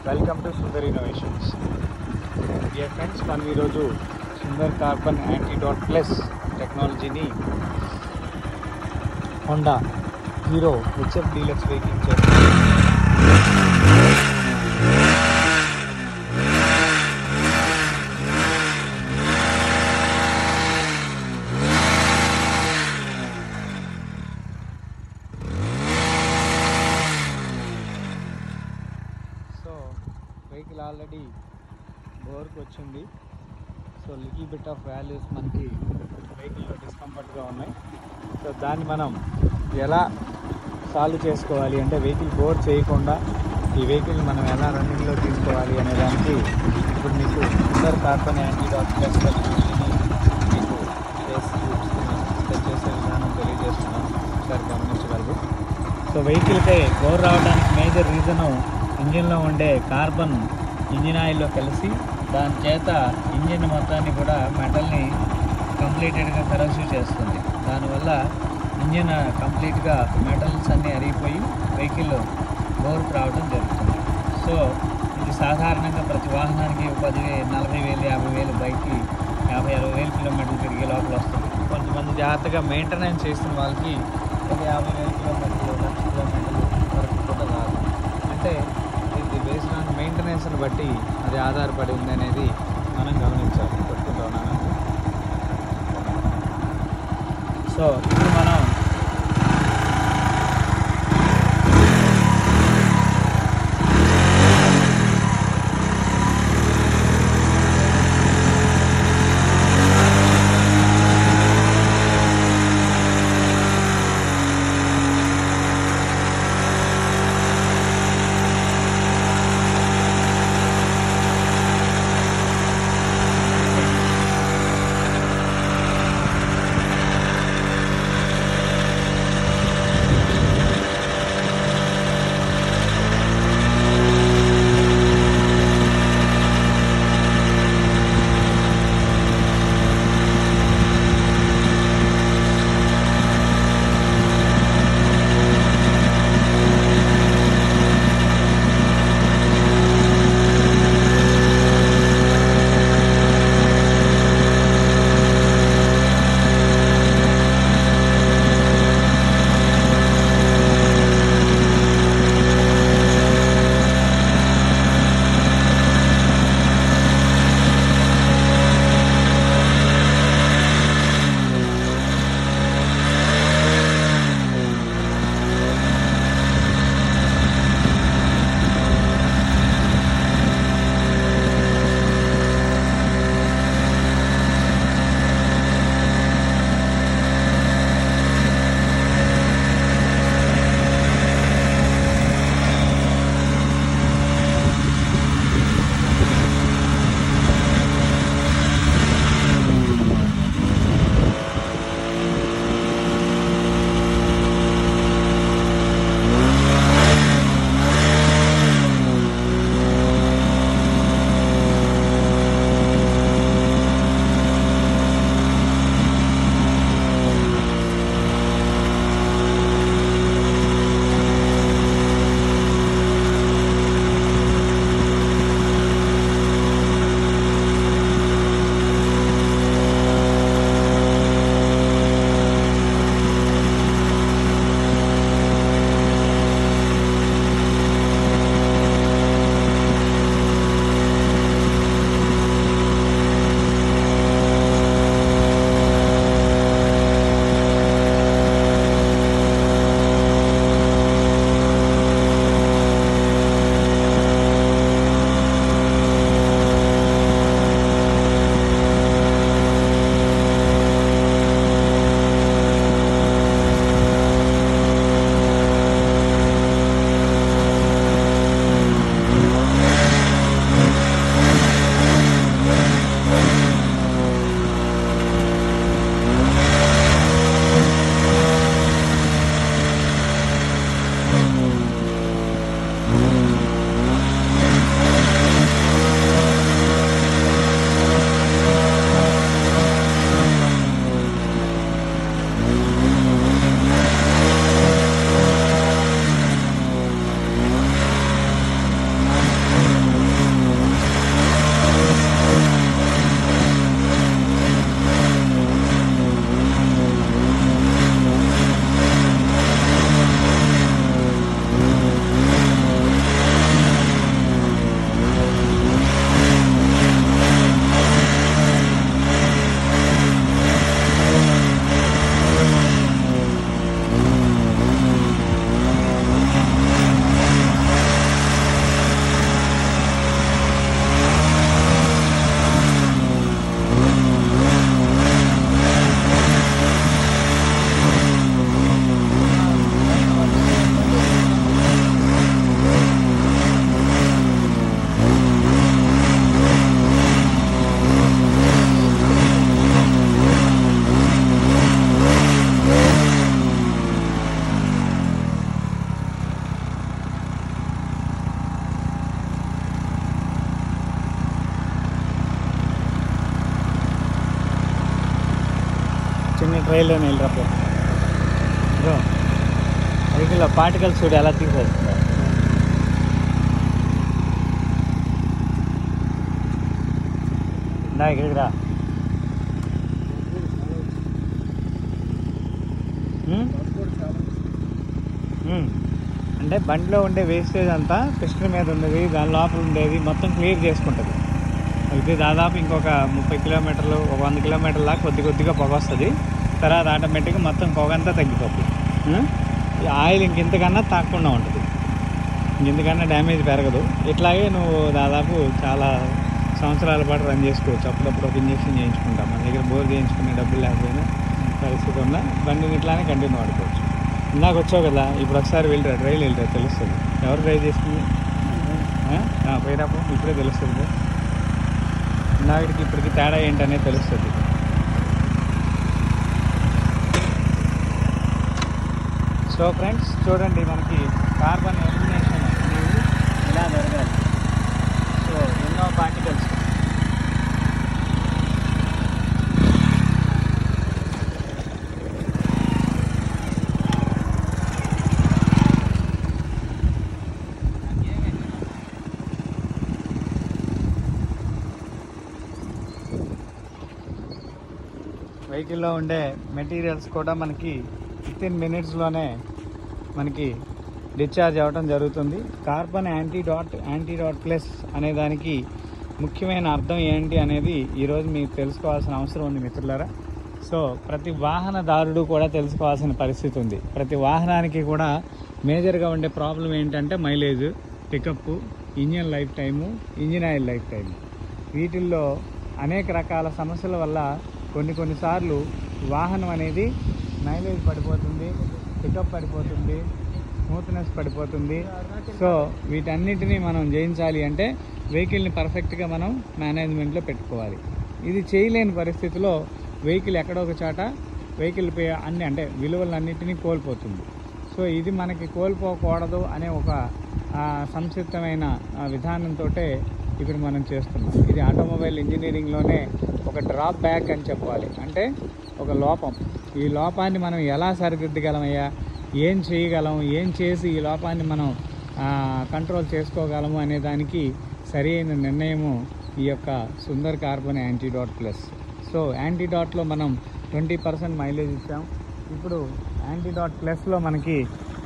Welcome to Sundar innovations. Dear friends, మనం ఈరోజు Sundar carbon antidote plus టెక్నాలజీని Honda hero HF deluxe vehicle చేస్తున్నాం. Vehicle already బోర్కి వచ్చింది. So little bit of values మనకి వెహికల్లో డిస్కంఫర్ట్గా ఉన్నాయి. సో దాన్ని మనం ఎలా సాల్వ్ చేసుకోవాలి అంటే వెహికల్ బోర్ చేయకుండా ఈ వెహికల్ మనం ఎలా రన్నింగ్లో తీసుకోవాలి అనే దానికి ఇప్పుడు మీకు సుందర్ కార్బన్ యాంటీడాట్ ప్లస్ టెక్నాలజీని మీకు చేసే విధానం తెలియజేస్తున్నాను. ఒకసారి గమనించగలరు. సో వెహికల్కి బోర్ రావడానికి మేజర్ రీజను ఇంజిన్లో ఉండే కార్బన్ ఇంజిన్ ఆయిల్లో కలిసి దాని చేత ఇంజిన్ మొత్తాన్ని కూడా మెటల్ని కంప్లీటెడ్గా కరప్షన్ చేస్తుంది. దానివల్ల ఇంజిన్ కంప్లీట్గా మెటల్స్ అన్నీ అరిగిపోయి వెహికల్ బోర్కు రావడం జరుగుతుంది. సో ఇది సాధారణంగా ప్రతి వాహనానికి 40,000, 50,000 బైక్కి 50,000-60,000 కిలోమీటర్లు తిరిగే లోపల వస్తుంది. కొంతమంది జాగ్రత్తగా మెయింటెనెన్స్ చేస్తున్న వాళ్ళకి ఒక 50,000 కిలోమీటర్లు, 1,00,000 కిలోమీటర్లు వరకు కూడా రాదు. అంటే ఇది బేస్డ్ ఆన్ మెయింటెనెన్స్ని బట్టి అది ఆధారపడి ఉంది అనేది మనం గమనించాలి. కొట్టుకుంటూ ఉన్నాను. సో ఇప్పుడు మనం చిన్న ట్రైల్లోనే వెళ్ళినప్పుడు ఇదో వెహికల్లో పార్టికల్స్ చూడు ఎలా తీసేస్తున్నారు. నా ఇక్కడికి రా. అంటే బండిలో ఉండే వేస్టేజ్ అంతా పిస్టన్ మీద ఉండేది, దాని లోపల ఉండేది మొత్తం క్లియర్ చేసుకుంటుంది. ఇది దాదాపు ఇంకొక 30 కిలోమీటర్లు, ఒక 100 కిలోమీటర్ల దాకా కొద్దిగా పొగ వస్తుంది. తర్వాత ఆటోమేటిక్గా మొత్తం పొగ అంతా తగ్గిపోతుంది. ఈ ఆయిల్ ఇంతకన్నా తాకుండా ఉంటుంది, ఇంతకన్నా డ్యామేజ్ పెరగదు. ఇట్లాగే నువ్వు దాదాపు చాలా సంవత్సరాల పాటు రన్ చేసుకోవచ్చు. అప్పుడప్పుడు ఒక ఇంజక్షన్ చేయించుకుంటాం. మన దగ్గర బోర్ చేయించుకునే డబ్బులు లేకపోయినా పరిస్థితి ఉన్నా బండిని ఇట్లానే కంటిన్యూ వాడుకోవచ్చు. ఇందాక వచ్చావు కదా, ఇప్పుడు ఒకసారి వెళ్ళిరా, ట్రైల్ వెళ్ళిరా, తెలుస్తుంది ఎవరు డ్రైవ్ చేస్తుంది. పోయినప్పుడు ఇప్పుడే తెలుస్తుంది ఇందాకడికి ఇప్పటికి తేడా ఏంటనేది తెలుస్తుంది. సో ఫ్రెండ్స్ చూడండి, మనకి కార్బన్ ఎలిమినేషన్ అనేది ఇలా జరగాలి. సో ఎన్నో పార్టికల్స్ వెహికల్లో ఉండే మెటీరియల్స్ కూడా మనకి 15 మినిట్స్లోనే మనకి డిశ్చార్జ్ అవ్వడం జరుగుతుంది. కార్బన్ యాంటీడాట్ ప్లస్ అనే దానికి ముఖ్యమైన అర్థం ఏంటి అనేది ఈరోజు మీకు తెలుసుకోవాల్సిన అవసరం ఉంది మిత్రులారా. సో ప్రతి వాహనదారుడు కూడా తెలుసుకోవాల్సిన పరిస్థితి ఉంది. ప్రతి వాహనానికి కూడా మేజర్గా ఉండే ప్రాబ్లం ఏంటంటే mileage, pickup, engine lifetime, engine oil lifetime. వీటిల్లో అనేక రకాల సమస్యల వల్ల కొన్నిసార్లు వాహనం అనేది మైలేజ్ పడిపోతుంది, పికప్ పడిపోతుంది, స్మూత్నెస్ పడిపోతుంది. సో వీటన్నిటినీ మనం జయించాలి అంటే వెహికల్ని పర్ఫెక్ట్గా మనం మేనేజ్మెంట్లో పెట్టుకోవాలి. ఇది చేయలేని పరిస్థితిలో వెహికల్ ఎక్కడో ఒక చోట వెహికల్ అన్ని అంటే విలువలన్నింటినీ కోల్పోతుంది. సో ఇది మనకి కోల్పోకూడదు అనే ఒక సంక్షిప్తమైన విధానంతో ఇప్పుడు మనం చేస్తున్నాం. ఇది ఆటోమొబైల్ ఇంజనీరింగ్లోనే ఒక డ్రాప్ బ్యాక్ అని చెప్పాలి, అంటే ఒక లోపం. ఈ లోపాన్ని మనం ఎలా సరిదిద్దగలమయ్యా, ఏం చేయగలం, ఏం చేసి ఈ లోపాన్ని మనం కంట్రోల్ చేసుకోగలము అనే దానికి సరైన నిర్ణయము ఈ యొక్క Sundar carbon antidote plus. So యాంటీడాట్లో మనం 20% మైలేజ్ ఇచ్చాం. ఇప్పుడు యాంటీడాట్ ప్లస్లో మనకి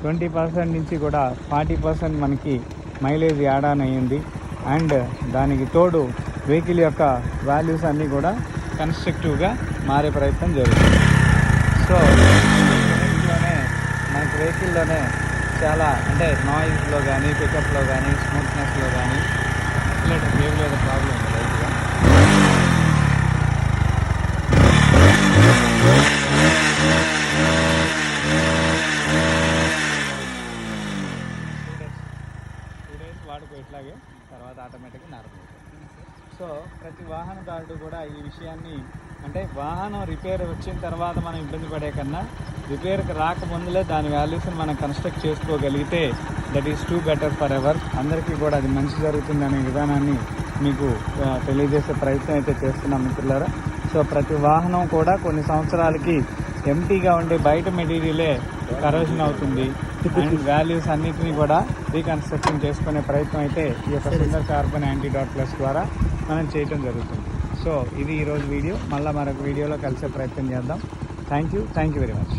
20% నుంచి కూడా 40% మనకి మైలేజ్ యాడ్ ఆన్ అయ్యింది. అండ్ దానికి తోడు వెహికల్ యొక్క వాల్యూస్ అన్నీ కూడా కన్స్ట్రక్టివ్గా మారే ప్రయత్నం జరుగుతుంది. సో ఇందులోనే మనకి వెహికల్లోనే చాలా అంటే నాయిస్లో కానీ, పికప్లో కానీ, స్మూత్నెస్లో కానీ ఏం లేదు ప్రాబ్లం ఉంది రైతుగా. వాడుకో ఇట్లాగే, తర్వాత ఆటోమేటిక్గా నార్మల్. సో ప్రతి వాహనదారుడు కూడా ఈ విషయాన్ని అంటే వాహనం రిపేర్ వచ్చిన తర్వాత మనం ఇబ్బంది పడే కన్నా రిపేర్కి రాకముందులే దాని వాల్యూస్ని మనం కన్స్ట్రక్ట్ చేసుకోగలిగితే that is two better for ever. అందరికీ కూడా అది మంచి జరుగుతుంది అనే విధానాన్ని మీకు తెలియజేసే ప్రయత్నం అయితే చేస్తున్నాం మిత్రులారా. సో ప్రతి వాహనం కూడా కొన్ని సంవత్సరాలకి ఎంటీగా ఉండే బయట మెటీరియలే కరోషన్ అవుతుంది. అండ్ వాల్యూస్ అన్నిటినీ కూడా రీకన్స్ట్రక్షన్ చేసుకునే ప్రయత్నం అయితే ఈ యొక్క సుందర్ కార్బన్ యాంటీడాట్ ప్లస్ ద్వారా మనం చేయటం జరుగుతుంది. సో ఇది ఈరోజు వీడియో. మళ్ళీ మరొక వీడియోలో కలిసే ప్రయత్నం చేద్దాం. Thank you very much.